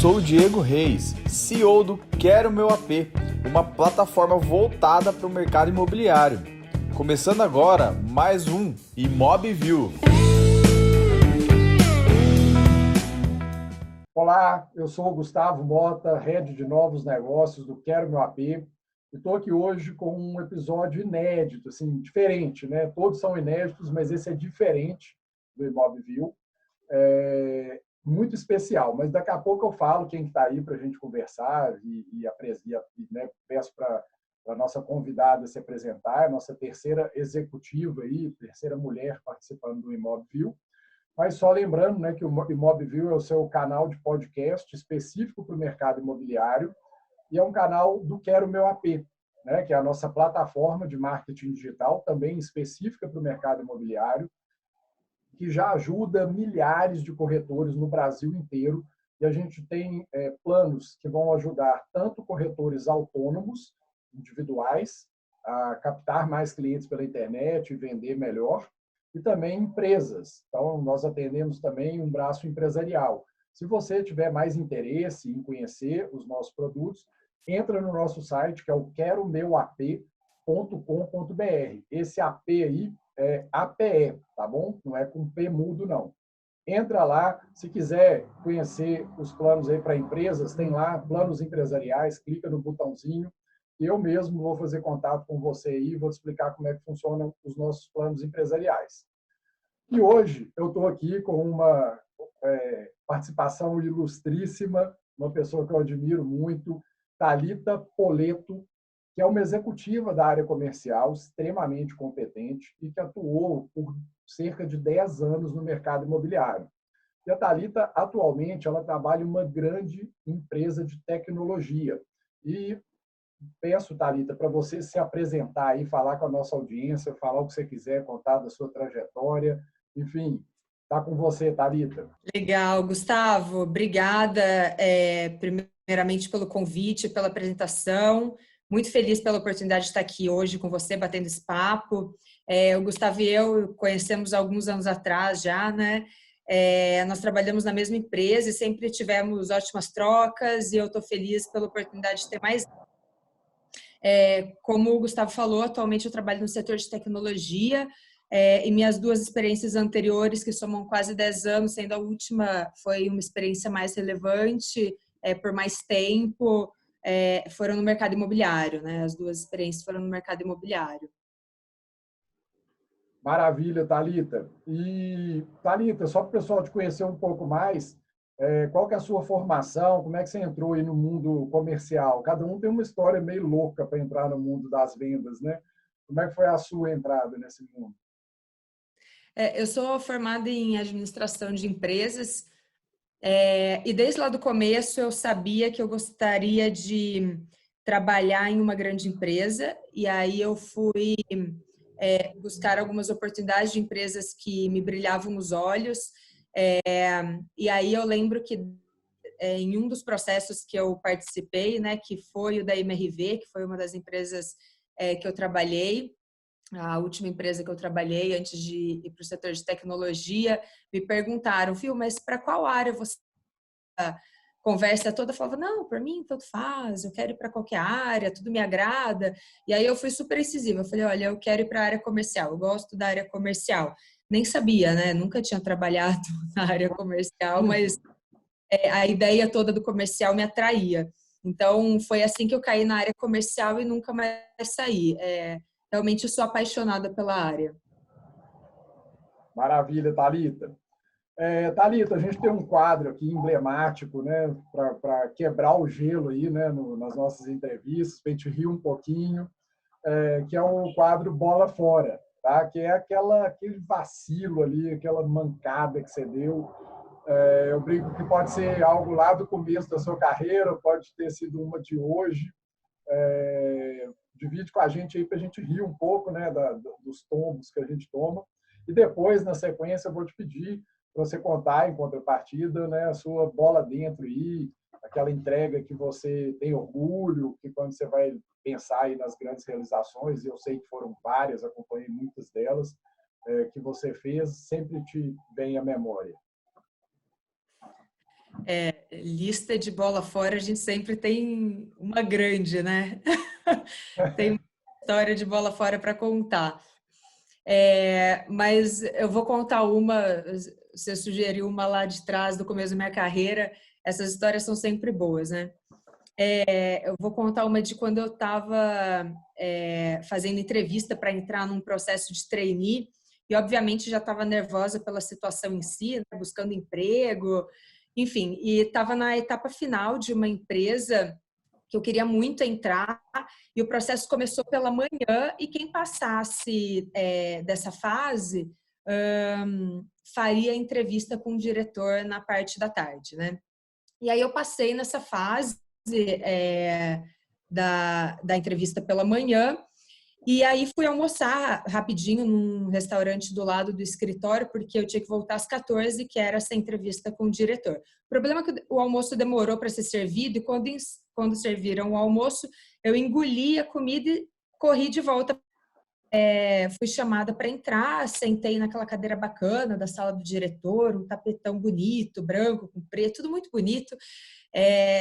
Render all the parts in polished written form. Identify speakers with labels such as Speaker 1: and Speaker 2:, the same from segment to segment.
Speaker 1: sou o Diego Reis, CEO do Quero Meu AP, uma plataforma voltada para o mercado imobiliário. Começando agora, mais um ImobView.
Speaker 2: Olá, eu sou o Gustavo Mota, Head de Novos Negócios do Quero Meu AP. Estou aqui hoje com um episódio inédito, assim, diferente, né? Todos são inéditos, mas esse é diferente do ImobView. Muito especial, mas daqui a pouco eu falo quem está aí para a gente conversar né, peço para a nossa convidada se apresentar, a nossa terceira executiva aí, terceira mulher participando do ImobView. Mas só lembrando, né, que o ImobView é o seu canal de podcast específico para o mercado imobiliário e é um canal do Quero Meu AP, né, que é a nossa plataforma de marketing digital, também específica para o mercado imobiliário, que já ajuda milhares de corretores no Brasil inteiro. E a gente tem planos que vão ajudar tanto corretores autônomos, individuais, a captar mais clientes pela internet e vender melhor, e também empresas. Então, nós atendemos também um braço empresarial. Se você tiver mais interesse em conhecer os nossos produtos, entra no nosso site, que é o queromeuap.com.br. Esse AP aí é APE, tá bom? Não é com P mudo, não. Entra lá, se quiser conhecer os planos aí para empresas, tem lá planos empresariais, clica no botãozinho. Eu mesmo vou fazer contato com você aí, vou te explicar como é que funcionam os nossos planos empresariais. E hoje eu estou aqui com uma participação ilustríssima, uma pessoa que eu admiro muito, Thalita Poletto, que é uma executiva da área comercial, extremamente competente e que atuou por cerca de 10 anos no mercado imobiliário. E a Thalita, atualmente, ela trabalha em uma grande empresa de tecnologia. E peço, Thalita, para você se apresentar e falar com a nossa audiência, falar o que você quiser, contar da sua trajetória. Enfim, está com você, Thalita.
Speaker 3: Legal, Gustavo, obrigada, primeiramente pelo convite, pela apresentação. Muito feliz pela oportunidade de estar aqui hoje com você, batendo esse papo. O Gustavo e eu conhecemos alguns anos atrás já, né? Nós trabalhamos na mesma empresa e sempre tivemos ótimas trocas e eu estou feliz pela oportunidade de ter mais. Como o Gustavo falou, atualmente eu trabalho no setor de tecnologia, e minhas duas experiências anteriores, que somam quase 10 anos, sendo a última foi uma experiência mais relevante, por mais tempo, foram no mercado imobiliário, né? As duas experiências foram no mercado imobiliário.
Speaker 2: Maravilha, Thalita. E, Thalita, só para o pessoal te conhecer um pouco mais, qual que é a sua formação? Como é que você entrou aí no mundo comercial? Cada um tem uma história meio louca para entrar no mundo das vendas, né? Como é que foi a sua entrada nesse mundo?
Speaker 3: Eu sou formada em administração de empresas, e desde lá do começo eu sabia que eu gostaria de trabalhar em uma grande empresa, e aí eu fui buscar algumas oportunidades de empresas que me brilhavam os olhos. E aí eu lembro que em um dos processos que eu participei, né, que foi o da MRV, que foi uma das empresas que eu trabalhei, a última empresa que eu trabalhei antes de ir para o setor de tecnologia, me perguntaram, viu, mas para qual área você conversa toda, eu falava, não, por mim tanto faz, eu quero ir para qualquer área, tudo me agrada. E aí eu fui super incisiva, eu falei, olha, eu quero ir para a área comercial, eu gosto da área comercial. Nem sabia, né? Nunca tinha trabalhado na área comercial, mas a ideia toda do comercial me atraía. Então, foi assim que eu caí na área comercial e nunca mais saí. Realmente, eu sou apaixonada pela área.
Speaker 2: Maravilha, Thalita. Thalita, a gente tem um quadro aqui emblemático, né, para quebrar o gelo aí, né, nas nossas entrevistas, para a gente rir um pouquinho, que é o quadro Bola Fora, tá? Que é aquele vacilo ali, aquela mancada que você deu. Eu brinco que pode ser algo lá do começo da sua carreira, pode ter sido uma de hoje. Divide com a gente aí para a gente rir um pouco, né, dos tombos que a gente toma. E depois, na sequência, eu vou te pedir para você contar, em contrapartida, né, a sua bola dentro aí, aquela entrega que você tem orgulho, que quando você vai pensar aí nas grandes realizações, e eu sei que foram várias, acompanhei muitas delas, que você fez, sempre te vem à memória.
Speaker 3: lista de bola fora, a gente sempre tem uma grande, né? Tem uma história de bola fora para contar. Mas eu vou contar uma, você sugeriu uma lá de trás, do começo da minha carreira. Essas histórias são sempre boas, né? Eu vou contar uma de quando eu estava fazendo entrevista para entrar num processo de trainee e, obviamente, já estava nervosa pela situação em si, né? Buscando emprego, enfim, e estava na etapa final de uma empresa que eu queria muito entrar, e o processo começou pela manhã, e quem passasse dessa fase faria entrevista com o diretor na parte da tarde, né? E aí eu passei nessa fase da entrevista pela manhã, e aí fui almoçar rapidinho num restaurante do lado do escritório, porque eu tinha que voltar às 14, que era essa entrevista com o diretor. O problema é que o almoço demorou para ser servido, e quando serviram o almoço, eu engoli a comida e corri de volta. Fui chamada para entrar, sentei naquela cadeira bacana da sala do diretor, um tapetão bonito, branco, com preto, tudo muito bonito.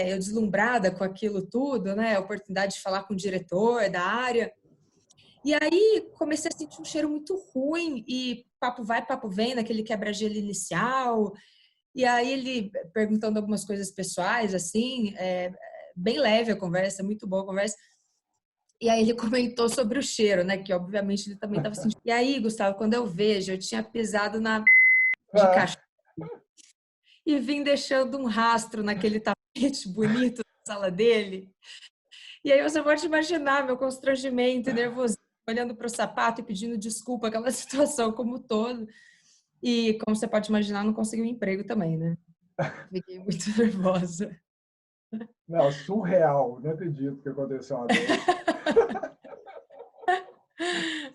Speaker 3: Eu deslumbrada com aquilo tudo, né? A oportunidade de falar com o diretor da área. E aí comecei a sentir um cheiro muito ruim, e papo vai, papo vem, naquele quebra-gelo inicial. E aí ele perguntando algumas coisas pessoais, assim, bem leve a conversa, muito boa a conversa. E aí ele comentou sobre o cheiro, né? Que obviamente ele também estava sentindo. E aí, Gustavo, quando eu vejo, eu tinha pisado de cachorro e vim deixando um rastro naquele tapete bonito da sala dele. E aí você pode imaginar meu constrangimento e nervosismo, olhando para o sapato e pedindo desculpa, aquela situação como um todo. E, como você pode imaginar, não consegui um emprego também, né? Fiquei muito nervosa.
Speaker 2: Não, surreal. Não acredito que aconteceu uma dessa.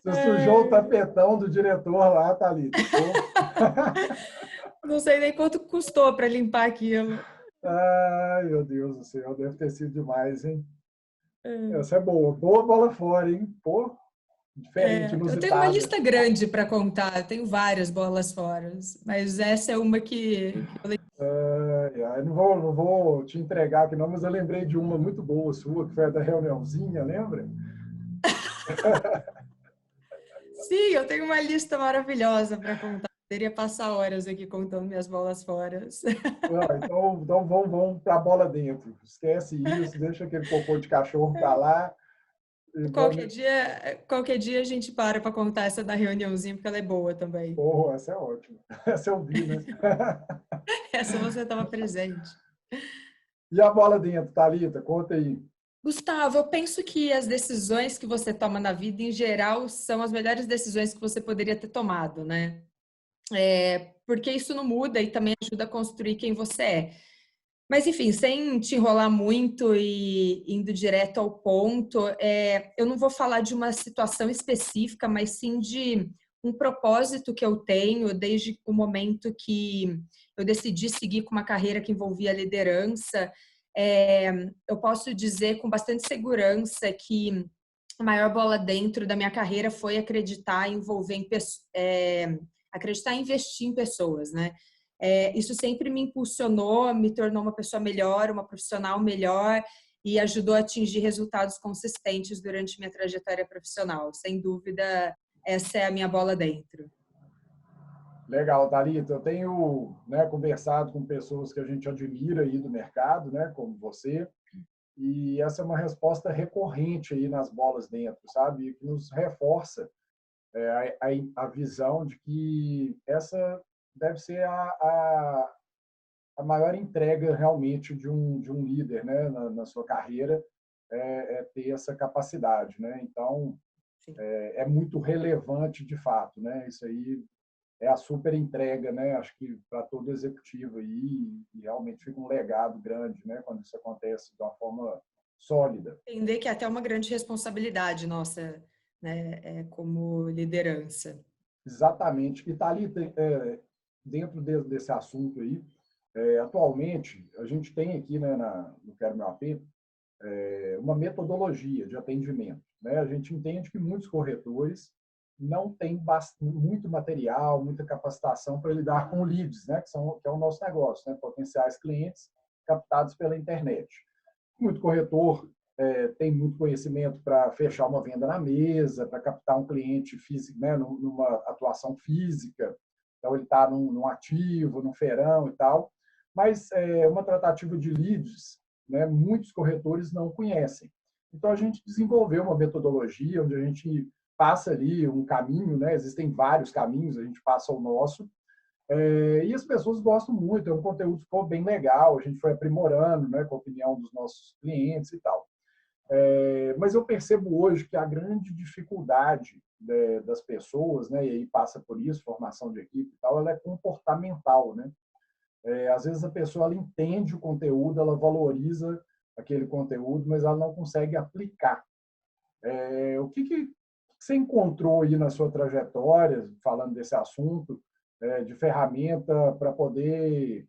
Speaker 2: Você sujou o tapetão do diretor lá, Thalita.
Speaker 3: Não sei nem quanto custou para limpar aquilo.
Speaker 2: Ai, meu Deus do céu, deve ter sido demais, hein? Essa é boa. Boa bola fora, hein? Pô, diferente,
Speaker 3: Eu tenho uma
Speaker 2: inusitada.
Speaker 3: lista grande para contar, eu tenho várias bolas fora, mas essa é uma que eu lembro.
Speaker 2: Não vou te entregar aqui não, mas eu lembrei de uma muito boa sua, que foi a da reuniãozinha, lembra?
Speaker 3: Sim, eu tenho uma lista maravilhosa para contar. Poderia passar horas aqui contando minhas bolas fora.
Speaker 2: Então vamos para a bola dentro. Esquece isso, deixa aquele cocô de cachorro para lá e vamos.
Speaker 3: Qualquer dia a gente para contar essa da reuniãozinha, porque ela é boa também.
Speaker 2: Porra, essa é ótima. Essa eu vi, né?
Speaker 3: Essa você estava presente.
Speaker 2: E a bola dentro, Thalita? Conta aí.
Speaker 3: Gustavo, eu penso que as decisões que você toma na vida, em geral, são as melhores decisões que você poderia ter tomado, né? Porque isso não muda e também ajuda a construir quem você é. Mas, enfim, sem te enrolar muito e indo direto ao ponto, eu não vou falar de uma situação específica, mas sim de um propósito que eu tenho desde o momento que eu decidi seguir com uma carreira que envolvia liderança. Eu posso dizer com bastante segurança que a maior bola dentro da minha carreira foi acreditar em envolver acreditar em investir em pessoas, né? Isso sempre me impulsionou, me tornou uma pessoa melhor, uma profissional melhor, e ajudou a atingir resultados consistentes durante minha trajetória profissional. Sem dúvida, essa é a minha bola dentro.
Speaker 2: Legal, Thalita. Eu tenho, né, conversado com pessoas que a gente admira aí do mercado, né, como você, e essa é uma resposta recorrente aí nas bolas dentro, sabe? Que nos reforça a visão de que essa deve ser a maior entrega realmente de um líder, né, na sua carreira, ter essa capacidade, né? Então, é muito relevante de fato, né? Isso aí é a super entrega, né? Acho que para todo executivo aí, e realmente fica um legado grande, né? Quando isso acontece de uma forma sólida.
Speaker 3: Entender que é até uma grande responsabilidade nossa, né, como liderança.
Speaker 2: Exatamente. E Thalita, dentro desse assunto aí, atualmente a gente tem aqui, né, no Quero Meu AP, uma metodologia de atendimento, né? A gente entende que muitos corretores não tem muito material, muita capacitação para lidar com leads, né, que é o nosso negócio, né, potenciais clientes captados pela internet. Muito corretor tem muito conhecimento para fechar uma venda na mesa, para captar um cliente físico, né, numa atuação física. Então, ele está num ativo, num feirão e tal. Mas uma tratativa de leads, né, muitos corretores não conhecem. Então, a gente desenvolveu uma metodologia onde a gente passa ali um caminho, né, existem vários caminhos, a gente passa o nosso, e as pessoas gostam muito, é um conteúdo que ficou bem legal, a gente foi aprimorando, né, com a opinião dos nossos clientes e tal. Mas eu percebo hoje que a grande dificuldade das pessoas, né, e aí passa por isso, formação de equipe e tal, ela é comportamental, né? Às vezes a pessoa ela entende o conteúdo, ela valoriza aquele conteúdo, mas ela não consegue aplicar. O que você encontrou aí na sua trajetória, falando desse assunto, de ferramenta para poder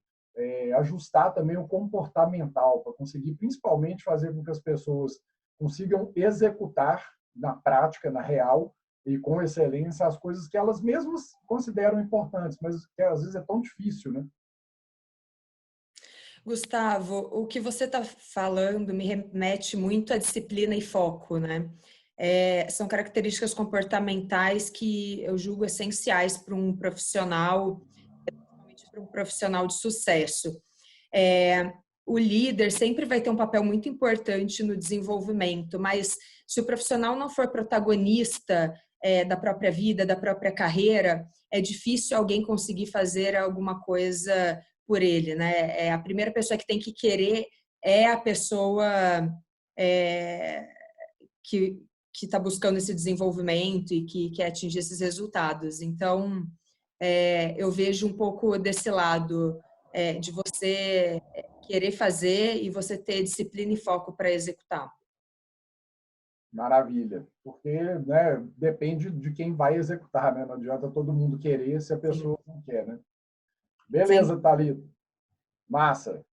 Speaker 2: ajustar também o comportamental, para conseguir principalmente fazer com que as pessoas consigam executar na prática, na real, e com excelência, as coisas que elas mesmas consideram importantes, mas que às vezes é tão difícil, né?
Speaker 3: Gustavo, o que você está falando me remete muito à disciplina e foco, né? São características comportamentais que eu julgo essenciais para um profissional, principalmente para um profissional de sucesso. O líder sempre vai ter um papel muito importante no desenvolvimento, mas se o profissional não for protagonista da própria vida, da própria carreira, é difícil alguém conseguir fazer alguma coisa por ele, né? A primeira pessoa que tem que querer é a pessoa que está buscando esse desenvolvimento e que quer atingir esses resultados. Então, eu vejo um pouco desse lado de você querer fazer e você ter disciplina e foco para executar.
Speaker 2: Maravilha, porque, né, depende de quem vai executar, né? Não adianta todo mundo querer se a pessoa
Speaker 3: Sim.
Speaker 2: não quer, né? Beleza,
Speaker 3: Sim.
Speaker 2: Thalita. Massa.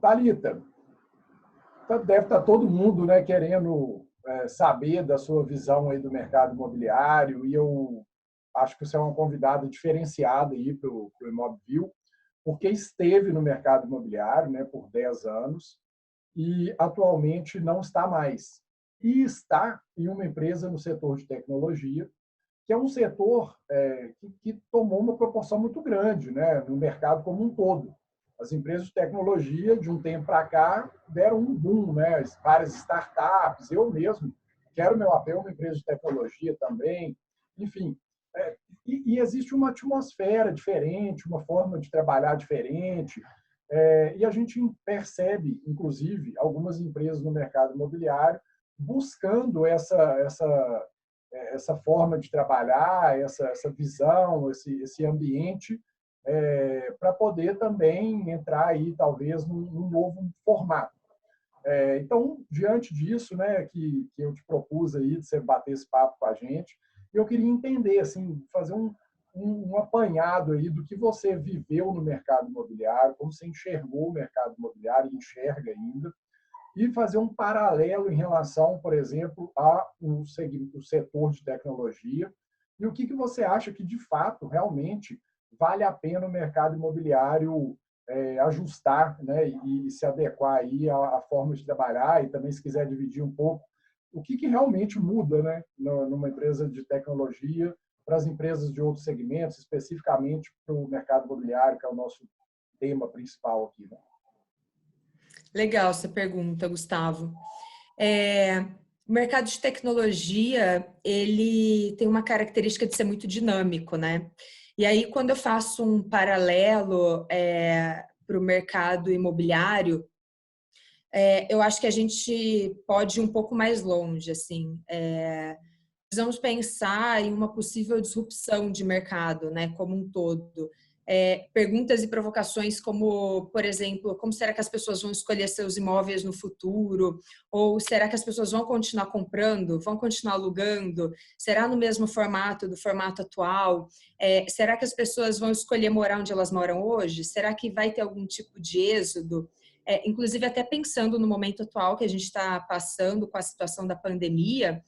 Speaker 2: Thalita, deve estar todo mundo, né, querendo saber da sua visão aí do mercado imobiliário, e eu acho que você é uma convidada diferenciada aí para o Imobilview, porque esteve no mercado imobiliário, né, por 10 anos e atualmente não está mais. E está em uma empresa no setor de tecnologia, que é um setor que tomou uma proporção muito grande, né, no mercado como um todo. As empresas de tecnologia, de um tempo para cá, deram um boom, né? Várias startups, eu mesmo quero meu AP, uma empresa de tecnologia também, enfim. E existe uma atmosfera diferente, uma forma de trabalhar diferente, e a gente percebe, inclusive, algumas empresas no mercado imobiliário buscando essa forma de trabalhar, essa visão, esse ambiente, para poder também entrar aí, talvez, num novo formato. Então, diante disso, né, que eu te propus aí, de você bater esse papo com a gente, eu queria entender, assim, fazer um apanhado aí do que você viveu no mercado imobiliário, como você enxergou o mercado imobiliário e enxerga ainda, e fazer um paralelo em relação, por exemplo, ao setor de tecnologia, e o que você acha que, de fato, realmente vale a pena o mercado imobiliário ajustar, né, e se adequar aí à forma de trabalhar, e também, se quiser dividir um pouco, o que realmente muda, né, numa empresa de tecnologia para as empresas de outros segmentos, especificamente para o mercado imobiliário, que é o nosso tema principal aqui, né?
Speaker 3: Legal essa pergunta, Gustavo. O mercado de tecnologia, ele tem uma característica de ser muito dinâmico, né? E aí, quando eu faço um paralelo para o mercado imobiliário, eu acho que a gente pode ir um pouco mais longe, assim. Precisamos pensar em uma possível disrupção de mercado, né, como um todo. Perguntas e provocações como, por exemplo, como será que as pessoas vão escolher seus imóveis no futuro? Ou será que as pessoas vão continuar comprando? Vão continuar alugando? Será no mesmo formato do formato atual? Será que as pessoas vão escolher morar onde elas moram hoje? Será que vai ter algum tipo de êxodo? Inclusive, até pensando no momento atual que a gente está passando com a situação da pandemia,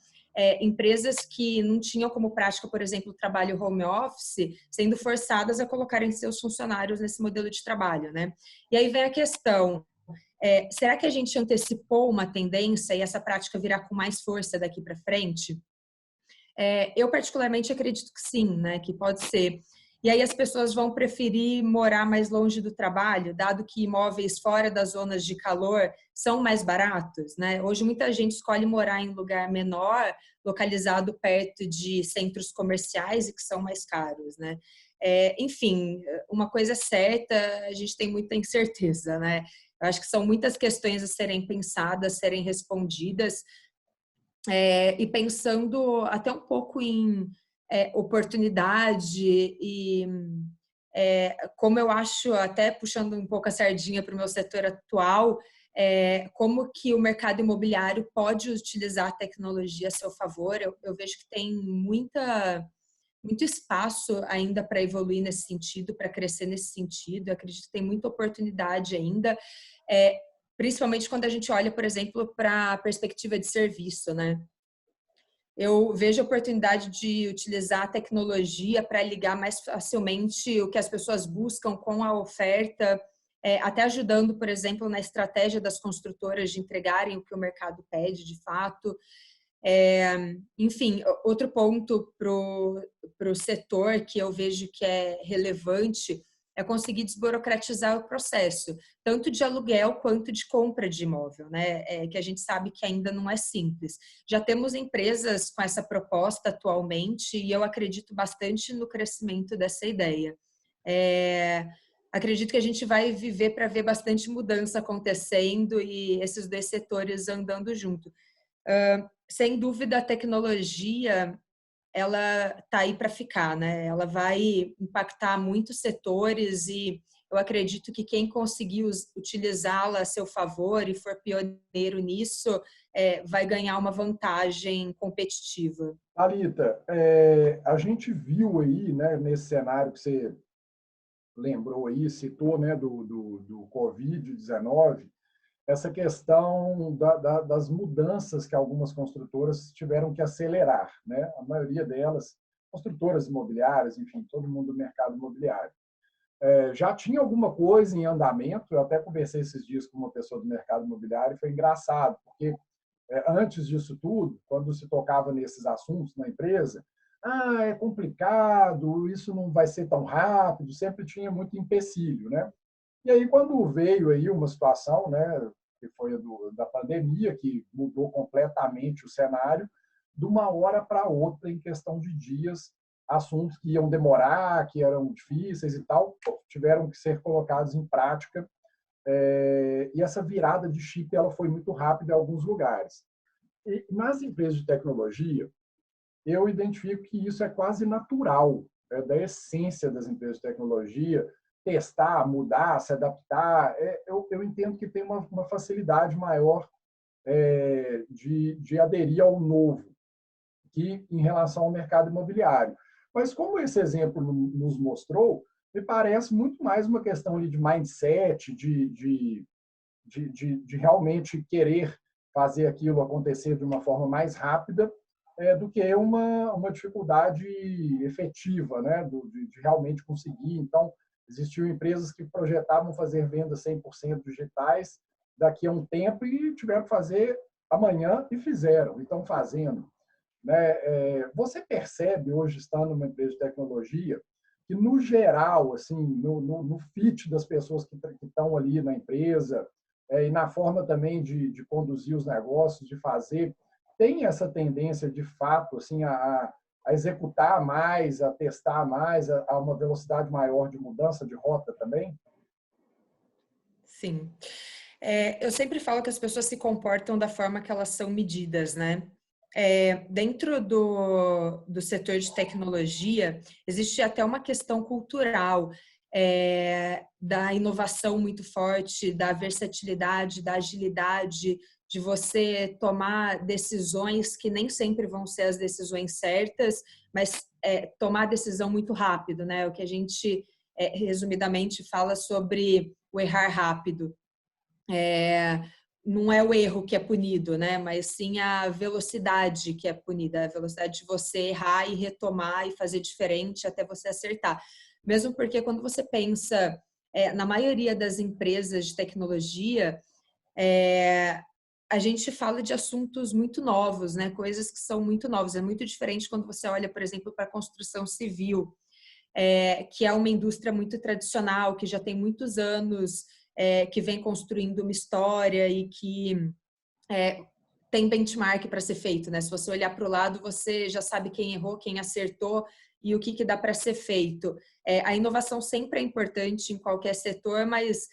Speaker 3: empresas que não tinham como prática, por exemplo, o trabalho home office, sendo forçadas a colocarem seus funcionários nesse modelo de trabalho, né? E aí vem a questão, será que a gente antecipou uma tendência e essa prática virá com mais força daqui para frente? Eu particularmente acredito que sim, né? Que pode ser. E aí as pessoas vão preferir morar mais longe do trabalho, dado que imóveis fora das zonas de calor são mais baratos, né? Hoje muita gente escolhe morar em lugar menor, localizado perto de centros comerciais e que são mais caros, né? Enfim, uma coisa certa, a gente tem muita incerteza, né? Eu acho que são muitas questões a serem pensadas, a serem respondidas, e pensando até um pouco em oportunidade e como eu acho, até puxando um pouco a sardinha para o meu setor atual, como que o mercado imobiliário pode utilizar a tecnologia a seu favor. Eu vejo que tem muito espaço ainda para evoluir nesse sentido, para crescer nesse sentido. Eu acredito que tem muita oportunidade ainda, principalmente quando a gente olha, por exemplo, para a perspectiva de serviço, né? Eu vejo a oportunidade de utilizar a tecnologia para ligar mais facilmente o que as pessoas buscam com a oferta, até ajudando, por exemplo, na estratégia das construtoras de entregarem o que o mercado pede de fato. Enfim, outro ponto para o setor que eu vejo que é relevante é conseguir desburocratizar o processo, tanto de aluguel quanto de compra de imóvel, né? Que a gente sabe que ainda não é simples. Já temos empresas com essa proposta atualmente e eu acredito bastante no crescimento dessa ideia. Acredito que a gente vai viver para ver bastante mudança acontecendo e esses dois setores andando junto. Sem dúvida, a tecnologia ela está aí para ficar, né? Ela vai impactar muitos setores e eu acredito que quem conseguir utilizá-la a seu favor e for pioneiro nisso, vai ganhar uma vantagem competitiva.
Speaker 2: Thalita, a gente viu aí, né, nesse cenário que você lembrou aí, citou, né, do Covid-19, essa questão das mudanças que algumas construtoras tiveram que acelerar, né? A maioria delas, construtoras imobiliárias, enfim, todo mundo do mercado imobiliário. Já tinha alguma coisa em andamento, eu até conversei esses dias com uma pessoa do mercado imobiliário e foi engraçado, porque antes disso tudo, quando se tocava nesses assuntos na empresa, é complicado, isso não vai ser tão rápido, sempre tinha muito empecilho, né? E aí, quando veio aí uma situação, né, que foi da pandemia, que mudou completamente o cenário, de uma hora para outra, em questão de dias, assuntos que iam demorar, que eram difíceis e tal, tiveram que ser colocados em prática. E essa virada de chip ela foi muito rápida em alguns lugares. E nas empresas de tecnologia, eu identifico que isso é quase natural, da essência das empresas de tecnologia, testar, mudar, se adaptar. Eu entendo que tem uma facilidade maior de aderir ao novo que em relação ao mercado imobiliário. Mas como esse exemplo nos mostrou, me parece muito mais uma questão ali de mindset, de realmente querer fazer aquilo acontecer de uma forma mais rápida, do que uma dificuldade efetiva, né? de realmente conseguir. Então, existiam empresas que projetavam fazer vendas 100% digitais daqui a um tempo e tiveram que fazer amanhã e fizeram, e estão fazendo. Né? Você percebe hoje, estando numa empresa de tecnologia, que, no geral, assim, no fit das pessoas que estão ali na empresa e na forma também de conduzir os negócios, de fazer, tem essa tendência, de fato, assim, a executar mais, a testar mais, a uma velocidade maior de mudança de rota também?
Speaker 3: Sim. Eu sempre falo que as pessoas se comportam da forma que elas são medidas, né? Dentro do setor de tecnologia, existe até uma questão cultural, da inovação muito forte, da versatilidade, da agilidade, de você tomar decisões que nem sempre vão ser as decisões certas, mas tomar decisão muito rápido, né? O que a gente, resumidamente, fala sobre o errar rápido. não é o erro que é punido, né? Mas sim a velocidade que é punida, a velocidade de você errar e retomar e fazer diferente até você acertar. Mesmo porque quando você pensa na maioria das empresas de tecnologia, é, a gente fala de assuntos muito novos, né? Coisas que são muito novas. É muito diferente quando você olha, por exemplo, para a construção civil, que é uma indústria muito tradicional, que já tem muitos anos, que vem construindo uma história e que tem benchmark para ser feito, né? Se você olhar para o lado, você já sabe quem errou, quem acertou e o que dá para ser feito. A inovação sempre é importante em qualquer setor, mas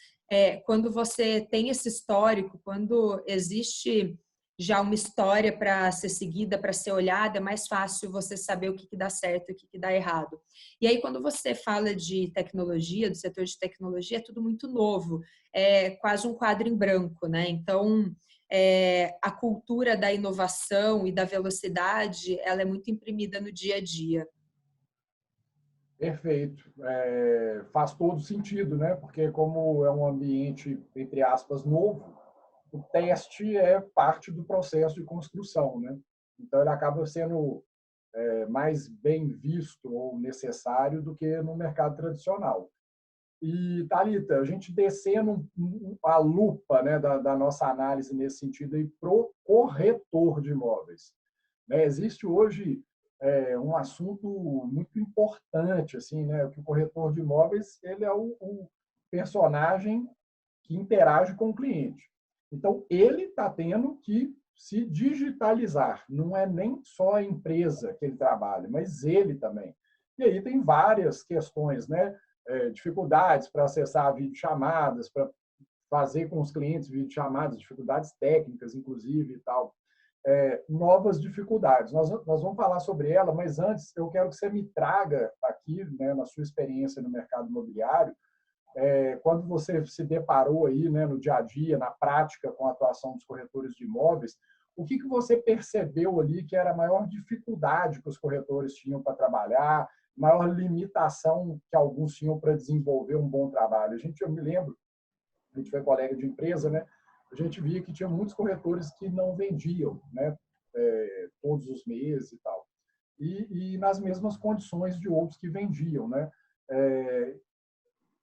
Speaker 3: quando você tem esse histórico, quando existe já uma história para ser seguida, para ser olhada, é mais fácil você saber o que dá certo e o que dá errado. E aí, quando você fala de tecnologia, do setor de tecnologia, é tudo muito novo, é quase um quadro em branco, né? Então, a cultura da inovação e da velocidade, ela é muito imprimida no dia a dia.
Speaker 2: Perfeito. Faz todo sentido, né? Porque como é um ambiente, entre aspas, novo, o teste é parte do processo de construção, né? Então, ele acaba sendo mais bem visto ou necessário do que no mercado tradicional. E, Thalita, a gente descendo a lupa, né, da nossa análise nesse sentido para o corretor de imóveis. Né? Existe hoje um assunto muito importante, assim, né, que o corretor de imóveis ele é o personagem que interage com o cliente. Então, ele está tendo que se digitalizar. Não é nem só a empresa que ele trabalha, mas ele também. E aí tem várias questões, né? Dificuldades para acessar videochamadas, para fazer com os clientes videochamadas, dificuldades técnicas, inclusive, e tal. Novas dificuldades. Nós vamos falar sobre ela, mas antes eu quero que você me traga aqui, né, na sua experiência no mercado imobiliário, quando você se deparou aí, né, no dia a dia, na prática, com a atuação dos corretores de imóveis, o que você percebeu ali que era a maior dificuldade que os corretores tinham para trabalhar, maior limitação que alguns tinham para desenvolver um bom trabalho? Eu me lembro, a gente foi colega de empresa, né? A gente via que tinha muitos corretores que não vendiam, né? Todos os meses e tal. E nas mesmas condições de outros que vendiam, né?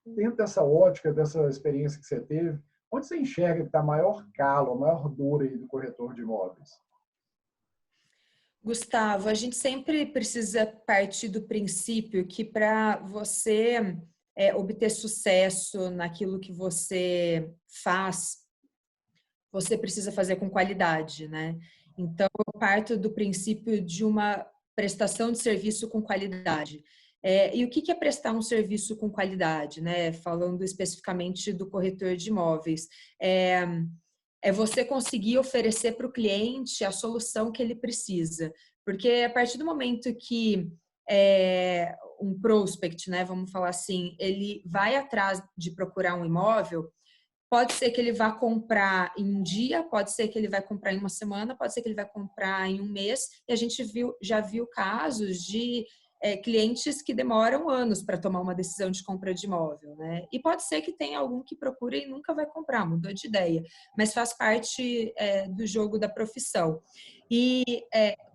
Speaker 2: Dentro dessa ótica, dessa experiência que você teve, onde você enxerga que está a maior calo, a maior dor aí do corretor de imóveis?
Speaker 3: Gustavo, a gente sempre precisa partir do princípio que para você obter sucesso naquilo que você faz, você precisa fazer com qualidade, né? Então, eu parto do princípio de uma prestação de serviço com qualidade. E o que é prestar um serviço com qualidade, né? Falando especificamente do corretor de imóveis. É você conseguir oferecer para o cliente a solução que ele precisa. Porque a partir do momento que um prospect, né, vamos falar assim, ele vai atrás de procurar um imóvel, pode ser que ele vá comprar em um dia, pode ser que ele vai comprar em uma semana, pode ser que ele vai comprar em um mês. E a gente já viu casos de clientes que demoram anos para tomar uma decisão de compra de imóvel, né? E pode ser que tenha algum que procure e nunca vai comprar, mudou de ideia, mas faz parte do jogo da profissão. E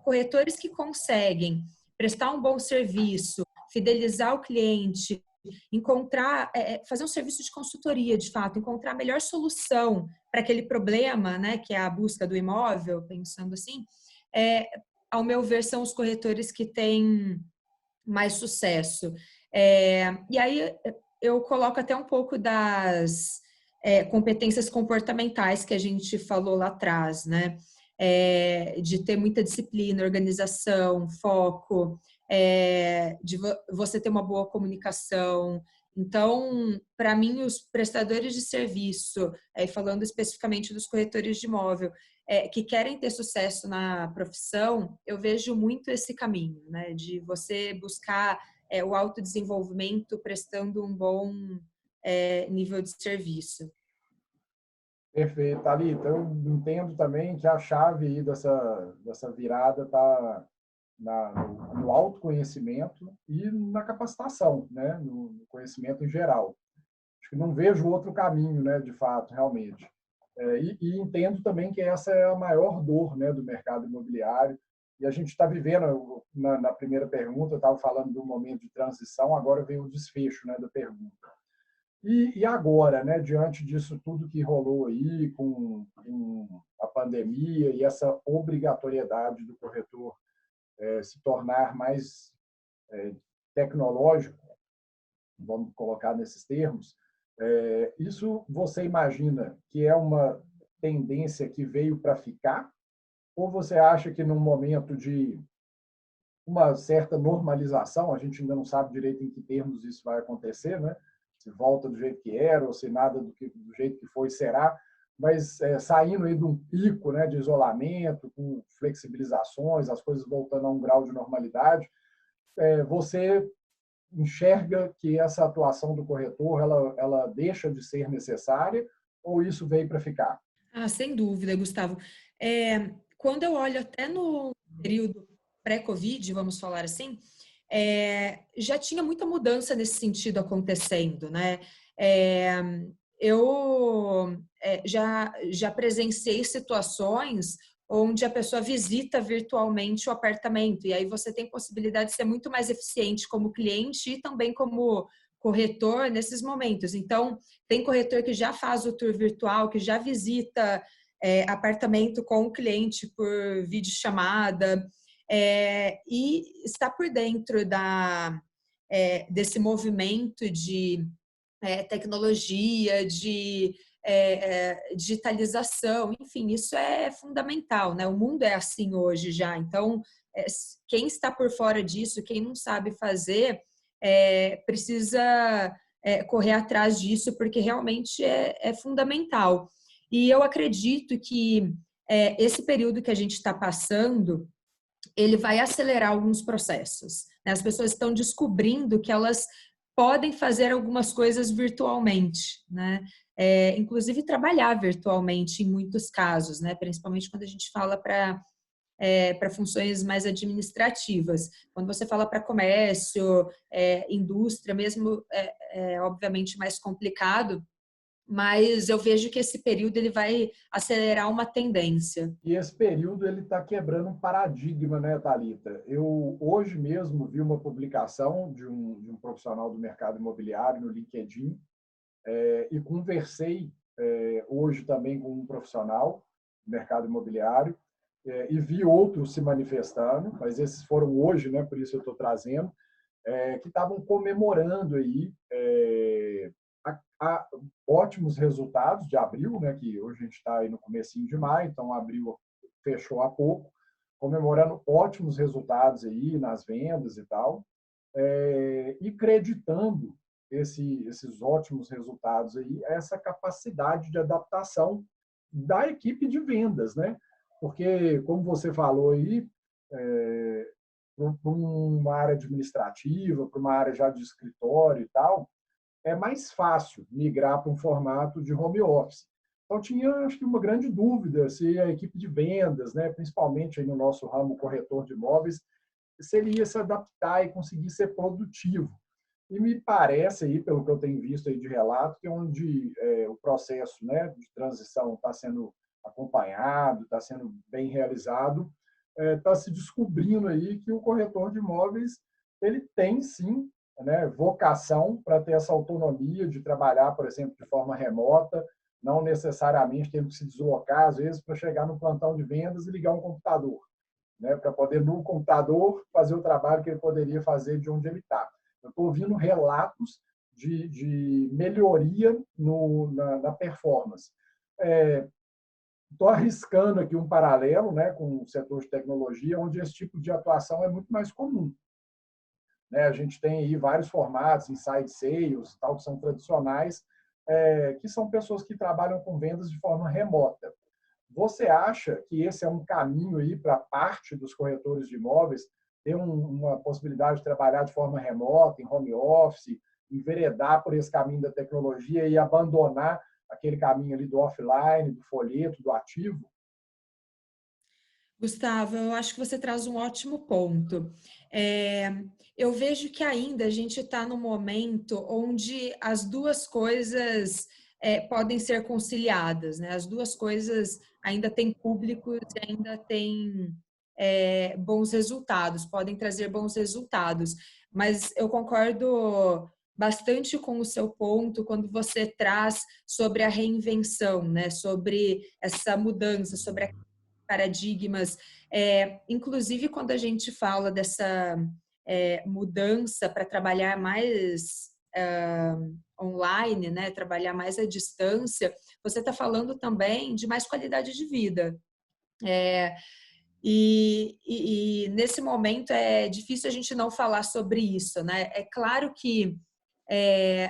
Speaker 3: corretores que conseguem prestar um bom serviço, fidelizar o cliente, encontrar, fazer um serviço de consultoria, de fato, encontrar a melhor solução para aquele problema, né, que é a busca do imóvel, pensando assim, ao meu ver, são os corretores que têm mais sucesso. E aí eu coloco até um pouco das competências comportamentais que a gente falou lá atrás, né? De ter muita disciplina, organização, foco, de você ter uma boa comunicação. Então, para mim, os prestadores de serviço, falando especificamente dos corretores de imóvel, que querem ter sucesso na profissão, eu vejo muito esse caminho, né? De você buscar o autodesenvolvimento prestando um bom nível de serviço.
Speaker 2: Perfeito, Thalita. Eu entendo também que a chave aí dessa virada está no autoconhecimento e na capacitação, né? No conhecimento em geral. Acho que não vejo outro caminho, né? De fato, realmente. E entendo também que essa é a maior dor, né, do mercado imobiliário. E a gente está vivendo, na primeira pergunta, eu estava falando de um momento de transição, agora vem o desfecho, né, da pergunta. E agora, né, diante disso tudo que rolou aí com a pandemia e essa obrigatoriedade do corretor se tornar mais tecnológico, vamos colocar nesses termos, isso você imagina que é uma tendência que veio para ficar? Ou você acha que num momento de uma certa normalização, a gente ainda não sabe direito em que termos isso vai acontecer, né? Se volta do jeito que era ou se nada do jeito que foi será, mas saindo aí de um pico, né, de isolamento, com flexibilizações, as coisas voltando a um grau de normalidade, você enxerga que essa atuação do corretor ela deixa de ser necessária ou isso veio para ficar?
Speaker 3: Sem dúvida, Gustavo. Quando eu olho até no período pré-Covid, vamos falar assim, já tinha muita mudança nesse sentido acontecendo, né? Eu já presenciei situações onde a pessoa visita virtualmente o apartamento, e aí você tem possibilidade de ser muito mais eficiente como cliente e também como corretor nesses momentos. Então, tem corretor que já faz o tour virtual, que já visita apartamento com o cliente por videochamada, e está por dentro desse movimento de tecnologia, de digitalização, enfim, isso é fundamental, né? O mundo é assim hoje já, então quem está por fora disso, quem não sabe fazer, precisa correr atrás disso, porque realmente é fundamental. E eu acredito que esse período que a gente está passando, ele vai acelerar alguns processos, né? As pessoas estão descobrindo que elas podem fazer algumas coisas virtualmente, né? Inclusive trabalhar virtualmente em muitos casos, né? Principalmente quando a gente fala para funções mais administrativas. Quando você fala para comércio, indústria, mesmo obviamente mais complicado, mas eu vejo que esse período ele vai acelerar uma tendência.
Speaker 2: E esse período ele está quebrando um paradigma, né, Thalita? Eu hoje mesmo vi uma publicação de um profissional do mercado imobiliário no LinkedIn e conversei hoje também com um profissional do mercado imobiliário e vi outros se manifestando, mas esses foram hoje, né? Por isso eu estou trazendo, que estavam comemorando aí ótimos resultados de abril, né, que hoje a gente está aí no comecinho de maio, então abril fechou há pouco, comemorando ótimos resultados aí nas vendas e tal, e acreditando esses ótimos resultados aí, essa capacidade de adaptação da equipe de vendas, né? Porque, como você falou aí, para uma área administrativa, para uma área já de escritório e tal, é mais fácil migrar para um formato de home office. Então, tinha, acho que, uma grande dúvida se a equipe de vendas, né, principalmente aí no nosso ramo corretor de imóveis, se ele ia se adaptar e conseguir ser produtivo. E me parece, aí, pelo que eu tenho visto aí de relato, que onde o processo, né, de transição está sendo acompanhado, está sendo bem realizado, está se descobrindo aí que o corretor de imóveis ele tem, sim, né, vocação para ter essa autonomia de trabalhar, por exemplo, de forma remota, não necessariamente tendo que se deslocar, às vezes, para chegar no plantão de vendas e ligar um computador, né, para poder, no computador, fazer o trabalho que ele poderia fazer de onde ele está. Eu estou ouvindo relatos de melhoria na performance. Estou arriscando aqui um paralelo, né, com o setor de tecnologia, onde esse tipo de atuação é muito mais comum. Né? A gente tem aí vários formatos, inside sales, tal, que são tradicionais, que são pessoas que trabalham com vendas de forma remota. Você acha que esse é um caminho aí para parte dos corretores de imóveis ter uma possibilidade de trabalhar de forma remota, em home office, enveredar por esse caminho da tecnologia e abandonar aquele caminho ali do offline, do folheto, do ativo?
Speaker 3: Gustavo, eu acho que você traz um ótimo ponto. Eu vejo que ainda a gente está no momento onde as duas coisas podem ser conciliadas, né? As duas coisas ainda têm públicos e ainda têm bons resultados, podem trazer bons resultados. Mas eu concordo bastante com o seu ponto quando você traz sobre a reinvenção, né? Sobre essa mudança, sobre paradigmas. Inclusive, quando a gente fala dessa mudança para trabalhar mais online, né? Trabalhar mais à distância, você está falando também de mais qualidade de vida. E nesse momento é difícil a gente não falar sobre isso, né? É claro que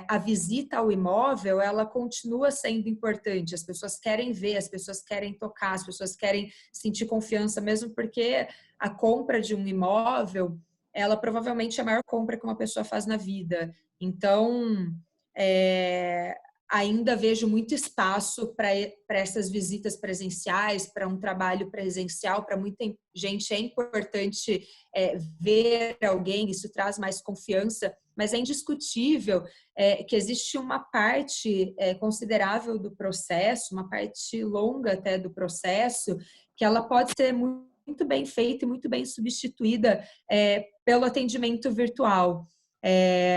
Speaker 3: a visita ao imóvel, ela continua sendo importante. As pessoas querem ver, as pessoas querem tocar, as pessoas querem sentir confiança, mesmo porque a compra de um imóvel, ela provavelmente é a maior compra que uma pessoa faz na vida. Então, ainda vejo muito espaço para essas visitas presenciais, para um trabalho presencial. Para muita gente é importante ver alguém, isso traz mais confiança, mas é indiscutível que existe uma parte considerável do processo, uma parte longa até do processo, que ela pode ser muito bem feita e muito bem substituída pelo atendimento virtual.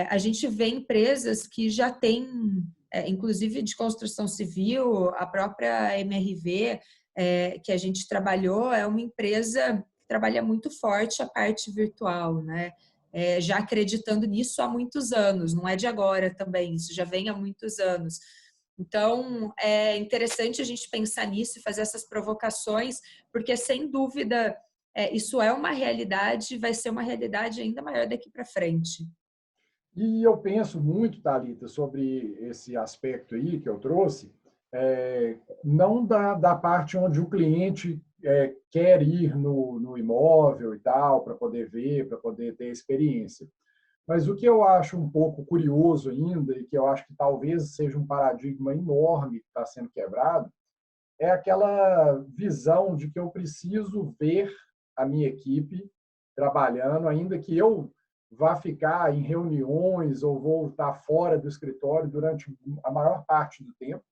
Speaker 3: A gente vê empresas que já têm, inclusive de construção civil, a própria MRV, que a gente trabalhou, é uma empresa que trabalha muito forte a parte virtual, né? Já acreditando nisso há muitos anos, não é de agora também, isso já vem há muitos anos. Então, é interessante a gente pensar nisso e fazer essas provocações, porque, sem dúvida, isso é uma realidade, vai ser uma realidade ainda maior daqui para frente.
Speaker 2: E eu penso muito, Thalita, sobre esse aspecto aí que eu trouxe, não da parte onde o cliente quer ir no imóvel e tal, para poder ver, para poder ter experiência. Mas o que eu acho um pouco curioso ainda, e que eu acho que talvez seja um paradigma enorme que está sendo quebrado, é aquela visão de que eu preciso ver a minha equipe trabalhando, ainda que eu vá ficar em reuniões ou vou estar fora do escritório durante a maior parte do tempo,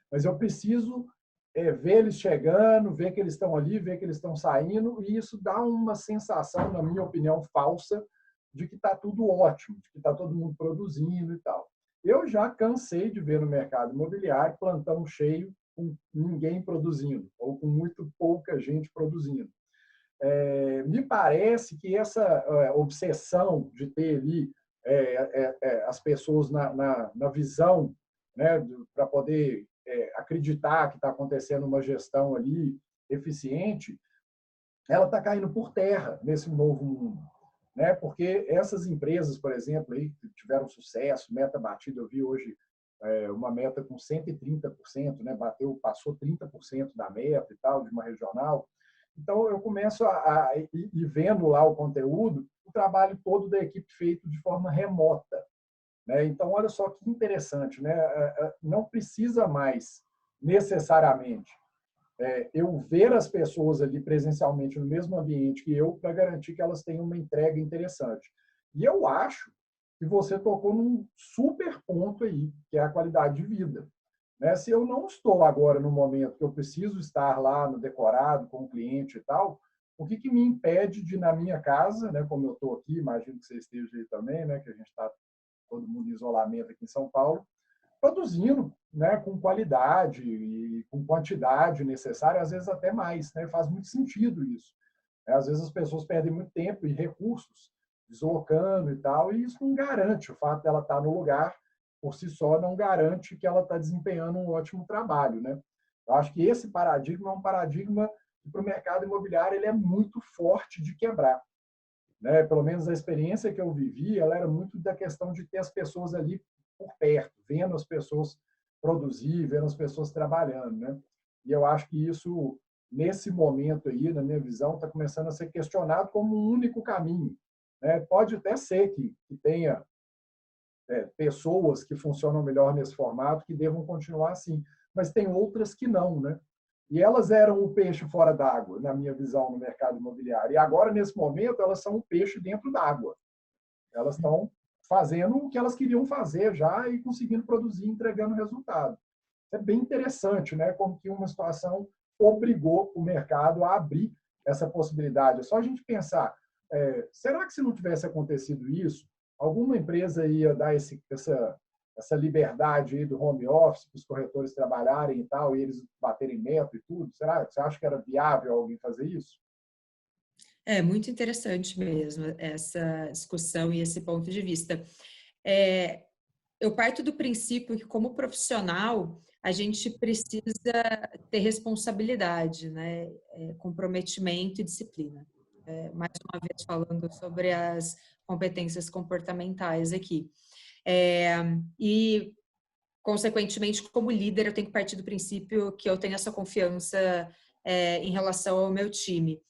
Speaker 2: mas eu preciso ver eles chegando, ver que eles estão ali, ver que eles estão saindo, e isso dá uma sensação, na minha opinião, falsa, de que está tudo ótimo, de que está todo mundo produzindo e tal. Eu já cansei de ver no mercado imobiliário plantão cheio, com ninguém produzindo, ou com muito pouca gente produzindo. Me parece que essa obsessão de ter ali as pessoas na visão, né, para poder acreditar que está acontecendo uma gestão ali eficiente, ela está caindo por terra nesse novo mundo. Né? Porque essas empresas, por exemplo, aí, que tiveram sucesso, meta batida, eu vi hoje uma meta com 130%, né? Passou 30% da meta e tal, de uma regional. Então, eu começo a ir vendo lá o conteúdo, o trabalho todo da equipe feito de forma remota. Né? Então, olha só que interessante, né? Não precisa mais, necessariamente, eu ver as pessoas ali presencialmente no mesmo ambiente que eu para garantir que elas tenham uma entrega interessante. E eu acho que você tocou num super ponto aí, que é a qualidade de vida. Né? Se eu não estou agora no momento que eu preciso estar lá no decorado com o cliente e tal, o que me impede de, na minha casa, né, como eu estou aqui, imagino que você esteja aí também, né, que a gente está todo mundo em isolamento aqui em São Paulo, produzindo, né, com qualidade e com quantidade necessária, às vezes até mais. Né? Faz muito sentido isso. Às vezes as pessoas perdem muito tempo e recursos deslocando e tal, e isso não garante. O fato dela estar no lugar, por si só, não garante que ela está desempenhando um ótimo trabalho. Né? Eu acho que esse paradigma é um paradigma que, para o mercado imobiliário, ele é muito forte de quebrar. Né? Pelo menos a experiência que eu vivi, ela era muito da questão de ter as pessoas ali por perto, vendo as pessoas produzir, vendo as pessoas trabalhando. Né? E eu acho que isso, nesse momento aí, na minha visão, está começando a ser questionado como um único caminho. Né? Pode até ser que tenha pessoas que funcionam melhor nesse formato, que devam continuar assim, mas tem outras que não. Né? E elas eram o peixe fora d'água, na minha visão, no mercado imobiliário. E agora, nesse momento, elas são o peixe dentro d'água. Elas estão fazendo o que elas queriam fazer já e conseguindo produzir, entregando resultado. é bem interessante, né? Como que uma situação obrigou o mercado a abrir essa possibilidade. É só a gente pensar, será que se não tivesse acontecido isso, alguma empresa ia dar essa liberdade aí do home office para os corretores trabalharem e tal, e eles baterem meta e tudo? Será? Você acha que era viável alguém fazer isso?
Speaker 3: É muito interessante mesmo essa discussão e esse ponto de vista. Eu parto do princípio que, como profissional, a gente precisa ter responsabilidade, né? Comprometimento e disciplina. Mais uma vez falando sobre as competências comportamentais aqui. E, consequentemente, como líder, eu tenho que partir do princípio que eu tenho essa confiança em relação ao meu time.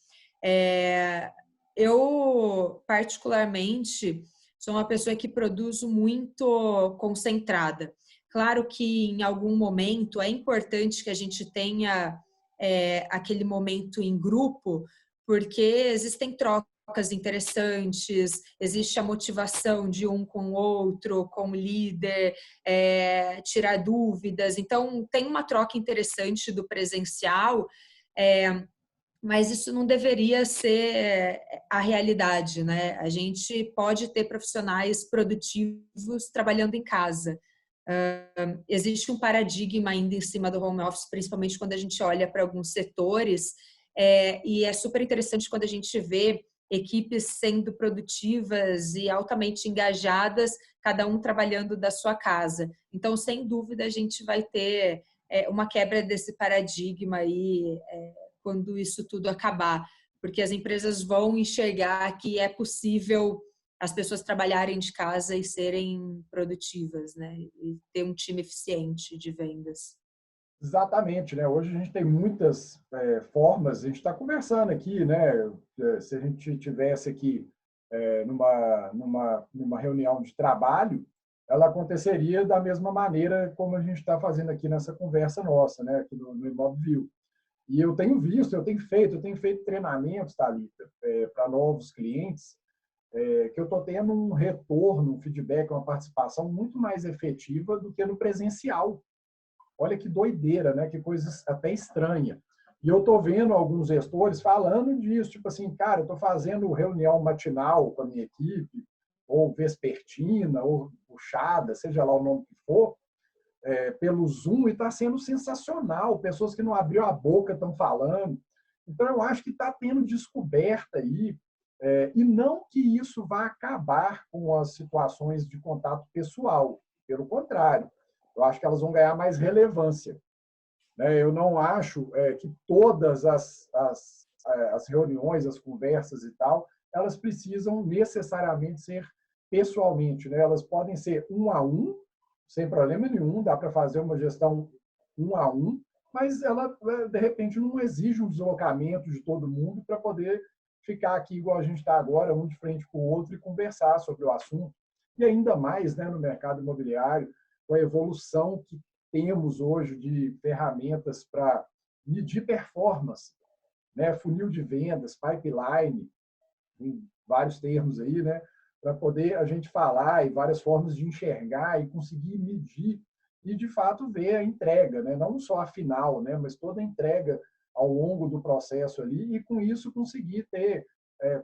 Speaker 3: Eu, particularmente, sou uma pessoa que produzo muito concentrada. Claro que em algum momento é importante que a gente tenha aquele momento em grupo, porque existem trocas interessantes, existe a motivação de um com o outro, como líder, tirar dúvidas. Então, tem uma troca interessante do presencial, mas isso não deveria ser a realidade, né? A gente pode ter profissionais produtivos trabalhando em casa. Existe um paradigma ainda em cima do home office, principalmente quando a gente olha para alguns setores, e é super interessante quando a gente vê equipes sendo produtivas e altamente engajadas, cada um trabalhando da sua casa. Então, sem dúvida, a gente vai ter uma quebra desse paradigma aí quando isso tudo acabar, porque as empresas vão enxergar que é possível as pessoas trabalharem de casa e serem produtivas, né? E ter um time eficiente de vendas.
Speaker 2: Exatamente, né? Hoje a gente tem muitas formas, a gente está conversando aqui, né? Se a gente tivesse aqui numa reunião de trabalho, ela aconteceria da mesma maneira como a gente está fazendo aqui nessa conversa nossa, né? Aqui no Imobilview. E eu tenho visto, eu tenho feito treinamentos, Thalita, para novos clientes, que eu estou tendo um retorno, um feedback, uma participação muito mais efetiva do que no presencial. Olha que doideira, né? Que coisa até estranha. E eu estou vendo alguns gestores falando disso, tipo assim, cara, eu estou fazendo reunião matinal com a minha equipe, ou vespertina, ou puxada, seja lá o nome que for, pelo Zoom, e está sendo sensacional. Pessoas que não abriu a boca estão falando. Então, eu acho que está tendo descoberta aí, e não que isso vá acabar com as situações de contato pessoal. Pelo contrário, eu acho que elas vão ganhar mais relevância. Eu não acho que todas as reuniões, as conversas e tal, elas precisam necessariamente ser pessoalmente. Elas podem ser um a um, sem problema nenhum, dá para fazer uma gestão um a um, mas ela, de repente, não exige um deslocamento de todo mundo para poder ficar aqui igual a gente está agora, um de frente com o outro, e conversar sobre o assunto. E ainda mais, no mercado imobiliário, com a evolução que temos hoje de ferramentas para medir performance, funil de vendas, pipeline, tem vários termos aí, para poder a gente falar, e várias formas de enxergar e conseguir medir e, de fato, ver a entrega, não só a final, mas toda a entrega ao longo do processo ali, e, com isso, conseguir ter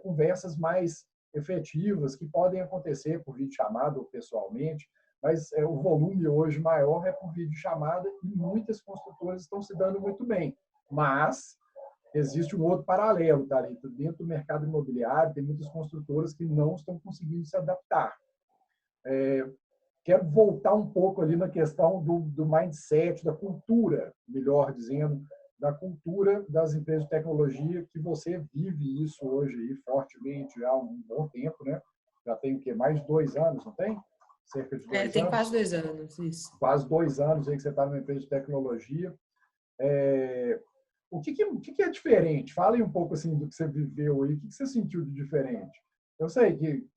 Speaker 2: conversas mais efetivas, que podem acontecer por videochamada ou pessoalmente, mas o volume hoje maior é por videochamada, e muitas construtoras estão se dando muito bem. Mas existe um outro paralelo, Thalita. Dentro do mercado imobiliário, tem muitas construtoras que não estão conseguindo se adaptar. Quero voltar um pouco ali na questão do mindset, da cultura, melhor dizendo, da cultura das empresas de tecnologia, que você vive isso hoje aí fortemente já há um bom tempo, né? Já tem o quê? Mais de 2 anos, não tem? Cerca de 2
Speaker 3: Tem
Speaker 2: anos?
Speaker 3: quase 2 anos, isso.
Speaker 2: Quase 2 anos aí que você está numa empresa de tecnologia. O que é diferente? Fala aí um pouco assim do que você viveu aí, o que você sentiu de diferente? Eu sei que,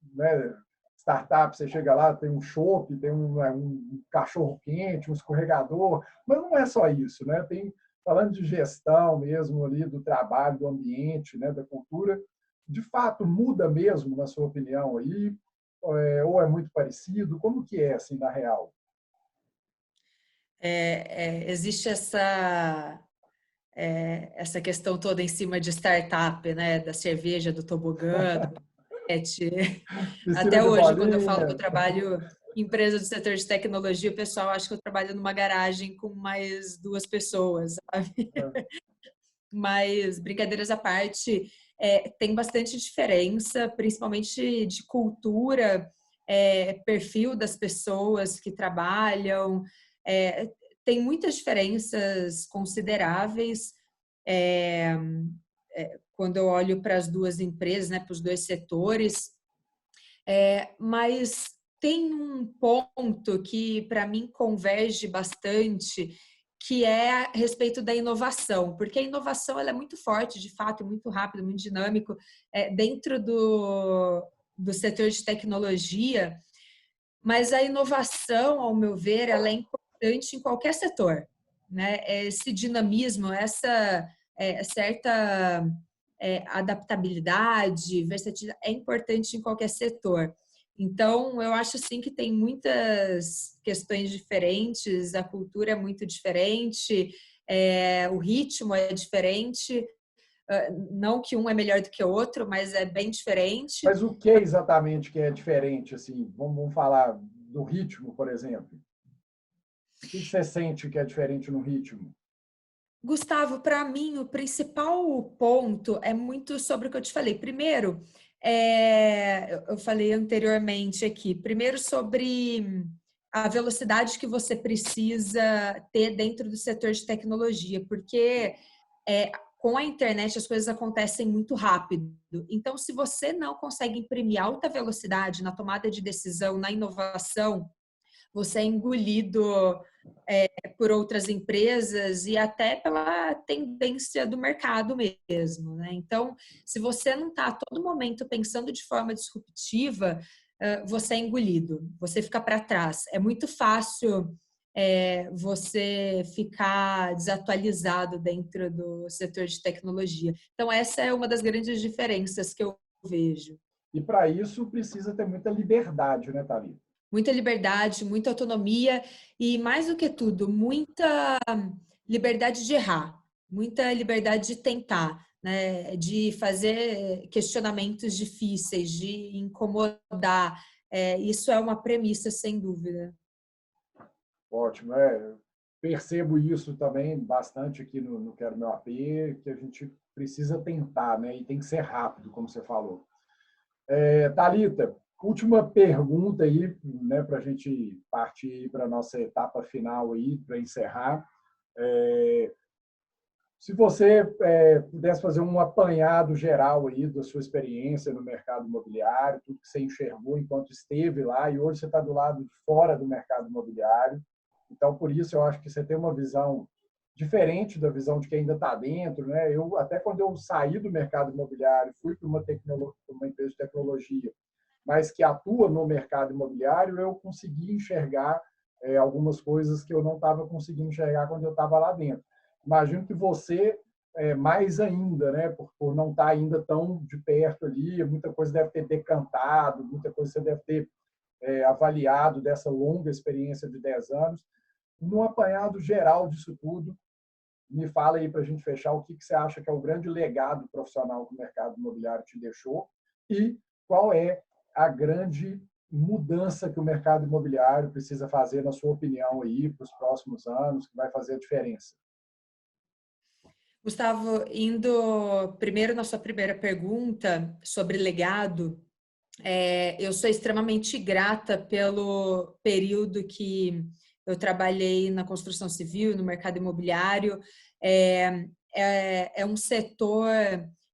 Speaker 2: startup, você chega lá, tem um chopp, tem um cachorro quente, um escorregador, mas não é só isso, Tem, falando de gestão mesmo ali, do trabalho, do ambiente, da cultura, de fato muda mesmo, na sua opinião aí, ou é muito parecido? Como que é assim na real?
Speaker 3: Existe essa questão toda em cima de startup, né? Da cerveja, do tobogã, do paquete.
Speaker 2: Piscina
Speaker 3: Até
Speaker 2: de
Speaker 3: hoje, quando eu falo que eu
Speaker 2: bolinha.
Speaker 3: trabalho em empresa do setor de tecnologia, o pessoal acha que eu trabalho numa garagem com mais 2 pessoas, sabe? Mas, brincadeiras à parte, tem bastante diferença, principalmente de cultura, perfil das pessoas que trabalham. É, tem muitas diferenças consideráveis. É, quando eu olho para as duas empresas, né, para os 2 setores, mas tem um ponto que para mim converge bastante, que é a respeito da inovação, porque a inovação ela é muito forte, de fato, muito rápido, muito dinâmico, dentro do setor de tecnologia, mas a inovação, ao meu ver, ela é importante em qualquer setor, né? Esse dinamismo, essa certa adaptabilidade, versatilidade é importante em qualquer setor. Então, eu acho sim que tem muitas questões diferentes, a cultura é muito diferente, o ritmo é diferente, não que um é melhor do que o outro, mas é bem diferente.
Speaker 2: Mas o que exatamente que é diferente? Assim, vamos falar do ritmo, por exemplo. O que você sente que é diferente no ritmo?
Speaker 3: Gustavo, para mim, o principal ponto é muito sobre o que eu te falei. Primeiro, eu falei anteriormente aqui, primeiro sobre a velocidade que você precisa ter dentro do setor de tecnologia, porque com a internet as coisas acontecem muito rápido. Então, se você não consegue imprimir alta velocidade na tomada de decisão, na inovação, você é engolido por outras empresas e até pela tendência do mercado mesmo, né? Então, se você não está a todo momento pensando de forma disruptiva, você é engolido, você fica para trás. É muito fácil você ficar desatualizado dentro do setor de tecnologia. Então, essa é uma das grandes diferenças que eu vejo.
Speaker 2: E para isso precisa ter muita liberdade, né, Thalita?
Speaker 3: Muita liberdade, muita autonomia e, mais do que tudo, muita liberdade de errar, muita liberdade de tentar, né? De fazer questionamentos difíceis, de incomodar. Isso é uma premissa, sem dúvida.
Speaker 2: Ótimo. Percebo isso também bastante aqui no Quero Meu AP, que a gente precisa tentar, né? E tem que ser rápido, como você falou. Thalita, última pergunta aí, né, para a gente partir para a nossa etapa final aí, para encerrar. Se você pudesse fazer um apanhado geral aí da sua experiência no mercado imobiliário, tudo que você enxergou enquanto esteve lá, e hoje você está do lado de fora do mercado imobiliário. Então, por isso, eu acho que você tem uma visão diferente da visão de quem ainda está dentro, né? Até quando eu saí do mercado imobiliário, fui para uma empresa de tecnologia, mas que atua no mercado imobiliário, eu consegui enxergar algumas coisas que eu não estava conseguindo enxergar quando eu estava lá dentro. Imagino que você, mais ainda, né, por não estar ainda tão de perto ali, muita coisa deve ter decantado, muita coisa você deve ter avaliado dessa longa experiência de 10 anos. No apanhado geral disso tudo, me fala aí para a gente fechar o que você acha que é o grande legado profissional que o mercado imobiliário te deixou e qual é a grande mudança que o mercado imobiliário precisa fazer, na sua opinião, aí, para os próximos anos, que vai fazer a diferença.
Speaker 3: Gustavo, indo primeiro na sua primeira pergunta sobre legado, eu sou extremamente grata pelo período que eu trabalhei na construção civil, no mercado imobiliário. É um setor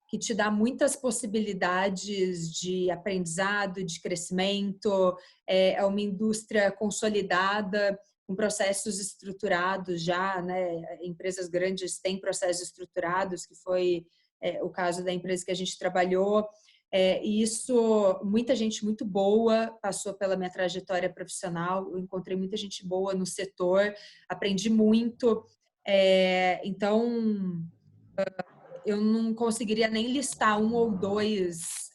Speaker 3: que te dá muitas possibilidades de aprendizado, de crescimento, é uma indústria consolidada, com processos estruturados já, né? Empresas grandes têm processos estruturados, que foi o caso da empresa que a gente trabalhou. E isso, muita gente muito boa passou pela minha trajetória profissional, eu encontrei muita gente boa no setor, aprendi muito. Então, eu não conseguiria nem listar um ou dois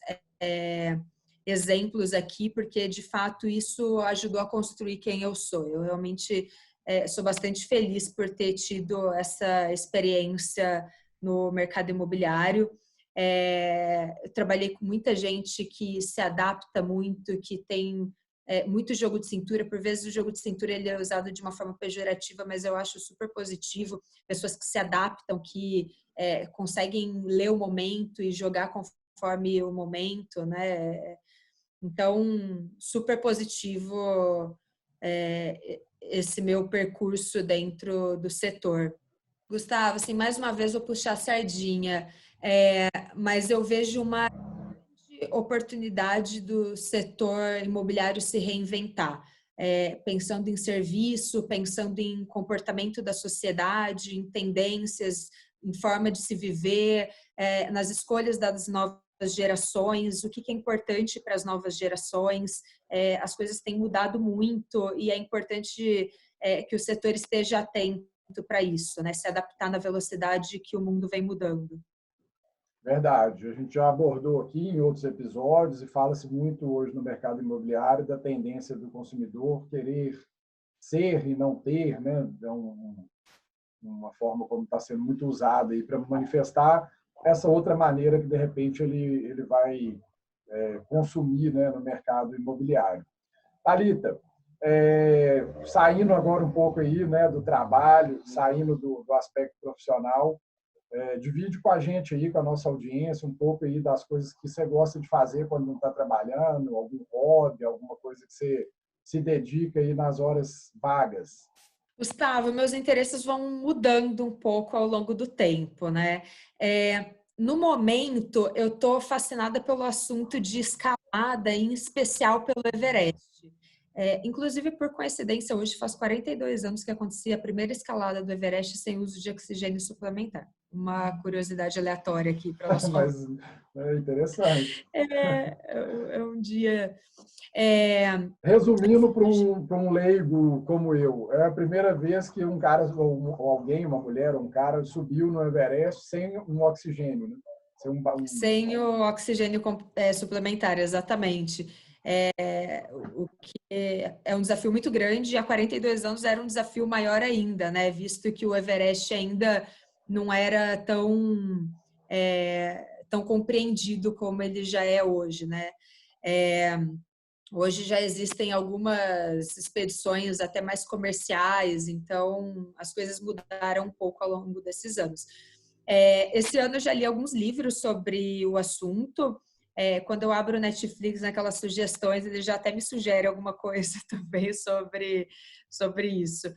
Speaker 3: exemplos aqui, porque de fato isso ajudou a construir quem eu sou. Eu realmente sou bastante feliz por ter tido essa experiência no mercado imobiliário. Eu trabalhei com muita gente que se adapta muito, que tem muito jogo de cintura. Por vezes o jogo de cintura ele é usado de uma forma pejorativa, mas eu acho super positivo. Pessoas que se adaptam, que conseguem ler o momento e jogar conforme o momento, né? Então, super positivo esse meu percurso dentro do setor. Gustavo, assim, mais uma vez vou puxar a sardinha, mas eu vejo uma oportunidade do setor imobiliário se reinventar, pensando em serviço, pensando em comportamento da sociedade, em tendências, em forma de se viver, nas escolhas das novas gerações, o que é importante para as novas gerações. As coisas têm mudado muito e é importante que o setor esteja atento para isso, né? Se adaptar na velocidade que o mundo vem mudando.
Speaker 2: Verdade. A gente já abordou aqui em outros episódios e fala-se muito hoje no mercado imobiliário da tendência do consumidor querer ser e não ter, né? É uma forma como está sendo muito usada aí para manifestar essa outra maneira que, de repente, ele vai consumir, né, no mercado imobiliário. Thalita, saindo agora um pouco aí, né, do trabalho, saindo do aspecto profissional, divide com a gente aí, com a nossa audiência, um pouco aí das coisas que você gosta de fazer quando não está trabalhando, algum hobby, alguma coisa que você se dedica aí nas horas vagas.
Speaker 3: Gustavo, meus interesses vão mudando um pouco ao longo do tempo, né? No momento, eu estou fascinada pelo assunto de escalada, em especial pelo Everest. Inclusive, por coincidência, hoje faz 42 anos que acontecia a primeira escalada do Everest sem uso de oxigênio suplementar. Uma curiosidade aleatória aqui para nós.
Speaker 2: Mas é interessante.
Speaker 3: É um dia...
Speaker 2: Resumindo, para um leigo como eu, é a primeira vez que um cara, ou alguém, uma mulher, um cara, subiu no Everest sem um oxigênio, né?
Speaker 3: Sem o oxigênio suplementar, exatamente. O que é um desafio muito grande, e há 42 anos era um desafio maior ainda, né? Visto que o Everest ainda não era tão compreendido como ele já é hoje, né? Hoje já existem algumas expedições até mais comerciais, então as coisas mudaram um pouco ao longo desses anos. Esse ano eu já li alguns livros sobre o assunto. Quando eu abro o Netflix, naquelas sugestões, ele já até me sugere alguma coisa também sobre isso.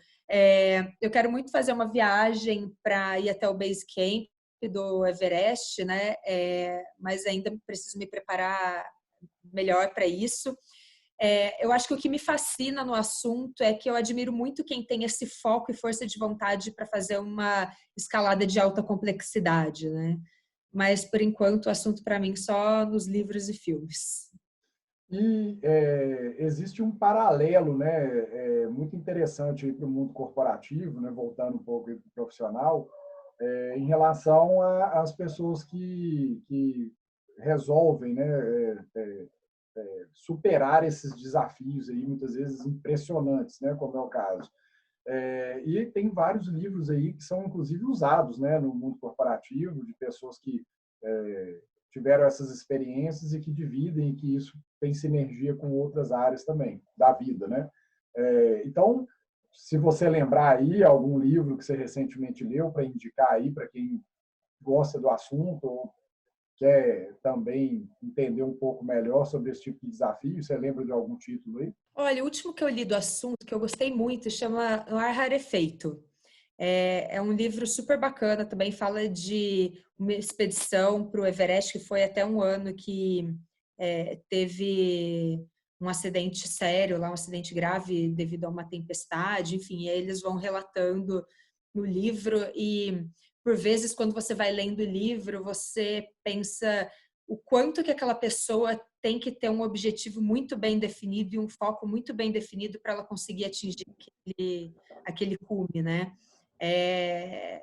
Speaker 3: Eu quero muito fazer uma viagem para ir até o Base Camp do Everest, né? Mas ainda preciso me preparar melhor para isso. Eu acho que o que me fascina no assunto é que eu admiro muito quem tem esse foco e força de vontade para fazer uma escalada de alta complexidade, né? Mas, por enquanto, o assunto para mim só nos livros e filmes.
Speaker 2: E existe um paralelo, né, muito interessante para o mundo corporativo, né, voltando um pouco para o profissional, em relação às pessoas que resolvem, né, superar esses desafios aí, muitas vezes impressionantes, né, como é o caso. E tem vários livros aí que são, inclusive, usados, né, no mundo corporativo, de pessoas que tiveram essas experiências e que dividem, e que isso tem sinergia com outras áreas também da vida, né? Então, se você lembrar aí algum livro que você recentemente leu para indicar aí para quem gosta do assunto ou quer também entender um pouco melhor sobre esse tipo de desafio, você lembra de algum título aí?
Speaker 3: Olha, o último que eu li do assunto, que eu gostei muito, chama O Ar Rarefeito. É um livro super bacana, também fala de uma expedição para o Everest, que foi até um ano que teve um acidente sério, lá um acidente grave devido a uma tempestade, enfim, e aí eles vão relatando no livro e, por vezes, quando você vai lendo o livro, você pensa o quanto que aquela pessoa tem que ter um objetivo muito bem definido e um foco muito bem definido para ela conseguir atingir aquele cume, né? É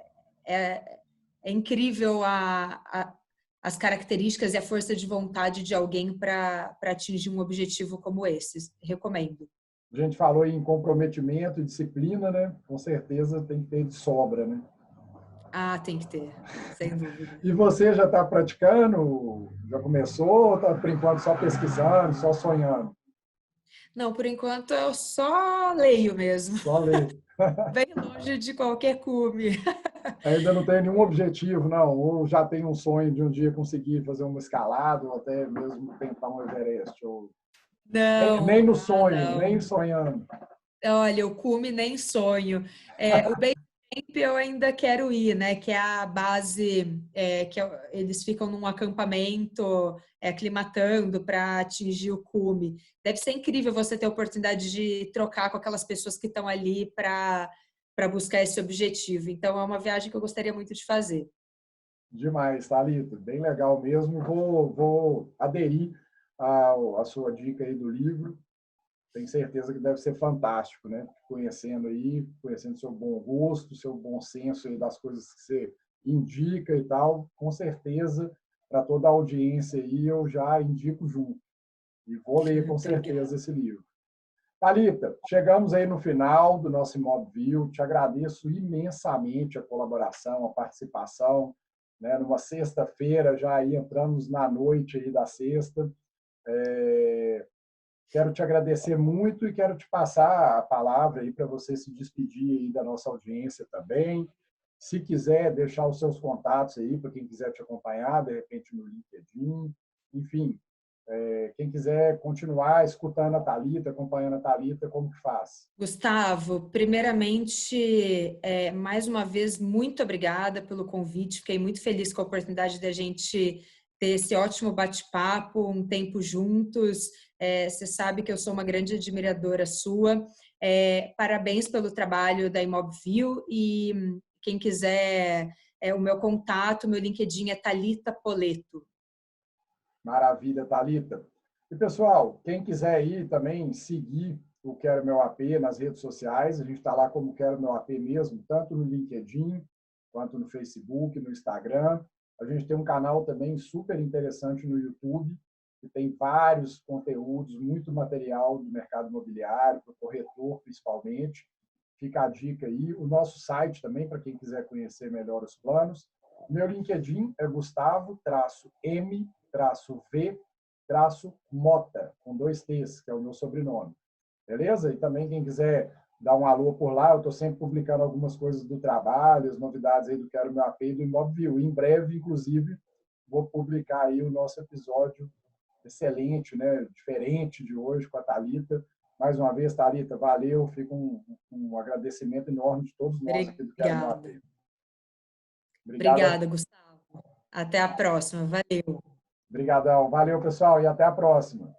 Speaker 3: incrível as características e a força de vontade de alguém para atingir um objetivo como esse. Recomendo.
Speaker 2: A gente falou em comprometimento e disciplina, né? Com certeza tem que ter de sobra, né?
Speaker 3: Ah, tem que ter, sem dúvida.
Speaker 2: E você já está praticando? Já começou ou está, por enquanto, só pesquisando, só sonhando?
Speaker 3: Não, por enquanto eu só leio mesmo,
Speaker 2: Só ler.
Speaker 3: bem longe de qualquer cume.
Speaker 2: Ainda não tem nenhum objetivo, não. Ou já tem um sonho de um dia conseguir fazer uma escalada, ou até mesmo tentar um Everest. Ou... Nem
Speaker 3: Não,
Speaker 2: no sonho, nem
Speaker 3: não.
Speaker 2: sonhando.
Speaker 3: Olha, o cume nem sonho. O Base Camp eu ainda quero ir, né? Que é a base eles ficam num acampamento aclimatando para atingir o cume. Deve ser incrível você ter a oportunidade de trocar com aquelas pessoas que estão ali para buscar esse objetivo. Então, é uma viagem que eu gostaria muito de fazer.
Speaker 2: Demais, Thalita. Bem legal mesmo. Vou aderir à sua dica aí do livro. Tenho certeza que deve ser fantástico, né? Conhecendo aí, conhecendo seu bom gosto, seu bom senso aí das coisas que você indica e tal, com certeza, para toda a audiência aí, eu já indico junto. E vou ler com certeza
Speaker 3: Obrigada.
Speaker 2: esse livro. Thalita, chegamos aí no final do nosso Imob-View. Te agradeço imensamente a colaboração, a participação, né? Numa sexta-feira, já aí entramos na noite aí da sexta. Quero te agradecer muito e quero te passar a palavra aí para você se despedir aí da nossa audiência também. Se quiser deixar os seus contatos aí para quem quiser te acompanhar, de repente no LinkedIn, enfim, quem quiser continuar escutando a Thalita, acompanhando a Thalita, como que faz?
Speaker 3: Gustavo, primeiramente, mais uma vez, muito obrigada pelo convite. Fiquei muito feliz com a oportunidade da gente ter esse ótimo bate-papo, um tempo juntos. Você sabe que eu sou uma grande admiradora sua. Parabéns pelo trabalho da Imobview e quem quiser, o meu contato, meu LinkedIn é Thalita Poleto.
Speaker 2: Maravilha, Thalita. E, pessoal, quem quiser aí também seguir o Quero Meu AP nas redes sociais, a gente está lá como Quero Meu AP mesmo, tanto no LinkedIn, quanto no Facebook, no Instagram. A gente tem um canal também super interessante no YouTube, que tem vários conteúdos, muito material do mercado imobiliário, para o corretor principalmente. Fica a dica aí. O nosso site também, para quem quiser conhecer melhor os planos. Meu LinkedIn é Gustavo-M-V-Mota, com 2 T's, que é o meu sobrenome. Beleza? E também quem quiser dar um alô por lá, eu estou sempre publicando algumas coisas do trabalho, as novidades aí do Quero Meu AP e do Imóvel. Em breve, inclusive, vou publicar aí o nosso episódio excelente, né? Diferente de hoje com a Thalita. Mais uma vez, Thalita, valeu. Fica um agradecimento enorme de todos nós aqui do Quero Meu AP.
Speaker 3: Obrigada.
Speaker 2: Obrigado.
Speaker 3: Obrigada, Gustavo. Até a próxima. Valeu.
Speaker 2: Obrigadão. Valeu, pessoal, e até a próxima.